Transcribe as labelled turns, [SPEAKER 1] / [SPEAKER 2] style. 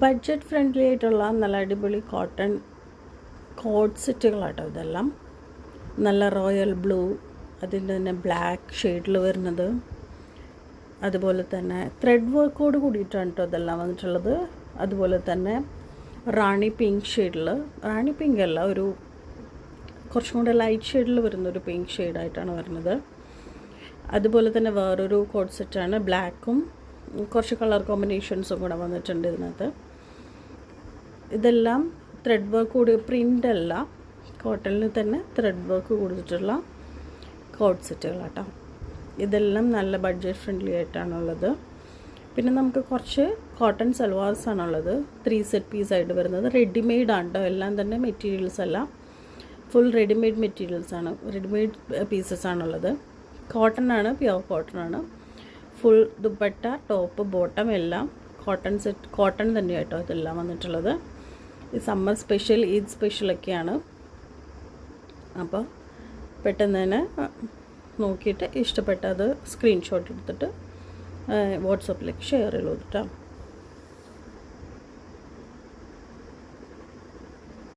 [SPEAKER 1] Budget friendly ആയിട്ടുള്ള നല്ല അടിപൊളി കോട്ടൺ കോട്ട് സെറ്റുകളാട്ടോ ഇതെല്ലാം. നല്ല റോയൽ ബ്ലൂ, അതിൻ്റെ തന്നെ ബ്ലാക്ക് ഷെയ്ഡിൽ വരുന്നത്, അതുപോലെ തന്നെ ത്രെഡ് വർക്കോട് കൂടിയിട്ടാണ് കേട്ടോ ഇതെല്ലാം വന്നിട്ടുള്ളത്. അതുപോലെ തന്നെ റാണി പിങ്ക് ഷെയ്ഡിൽ, റാണി പിങ്ക് അല്ല, ഒരു കുറച്ചും കൂടെ ലൈറ്റ് ഷെയ്ഡിൽ വരുന്നൊരു പിങ്ക് ഷെയ്ഡായിട്ടാണ് വരുന്നത്. അതുപോലെ തന്നെ വേറൊരു കോട്ട് സെറ്റാണ്, ബ്ലാക്കും കുറച്ച് കളർ കോമ്പിനേഷൻസും കൂടെ വന്നിട്ടുണ്ട് ഇതിനകത്ത്. ഇതെല്ലാം ത്രെഡ് വർക്ക് കൂടി, പ്രിൻ്റ് അല്ല, കോട്ടണിൽ തന്നെ ത്രെഡ് വർക്ക് കൊടുത്തിട്ടുള്ള കോട്ട് സെറ്റുകളാട്ടോ. ഇതെല്ലാം നല്ല ബഡ്ജറ്റ് ഫ്രണ്ട്ലി ആയിട്ടാണുള്ളത്. പിന്നെ നമുക്ക് കുറച്ച് കോട്ടൺ സൽവാർസാണുള്ളത്, 3 സെറ്റ് പീസായിട്ട് വരുന്നത്. റെഡിമെയ്ഡാണ് കേട്ടോ, എല്ലാം തന്നെ മെറ്റീരിയൽസ് അല്ല, ഫുൾ റെഡിമെയ്ഡ് മെറ്റീരിയൽസാണ്, റെഡിമെയ്ഡ് പീസസ് ആണുള്ളത്. കോട്ടൺ ആണ്, പ്യുവർ കോട്ടൺ ആണ്. ഫുൾ ദുപ്പട്ട, ടോപ്പ്, ബോട്ടം എല്ലാം കോട്ടൺ സെറ്റ്, കോട്ടൺ തന്നെയായിട്ടോ ഇതെല്ലാം വന്നിട്ടുള്ളത്. ഈ സമ്മർ സ്പെഷ്യൽ, ഈദ് സ്പെഷ്യലൊക്കെയാണ്. അപ്പോൾ പെട്ടെന്ന് തന്നെ നോക്കിയിട്ട് ഇഷ്ടപ്പെട്ടത് സ്ക്രീൻഷോട്ട് എടുത്തിട്ട് വാട്സപ്പിലേക്ക് ഷെയർ ചെയ്തു കേട്ടോ.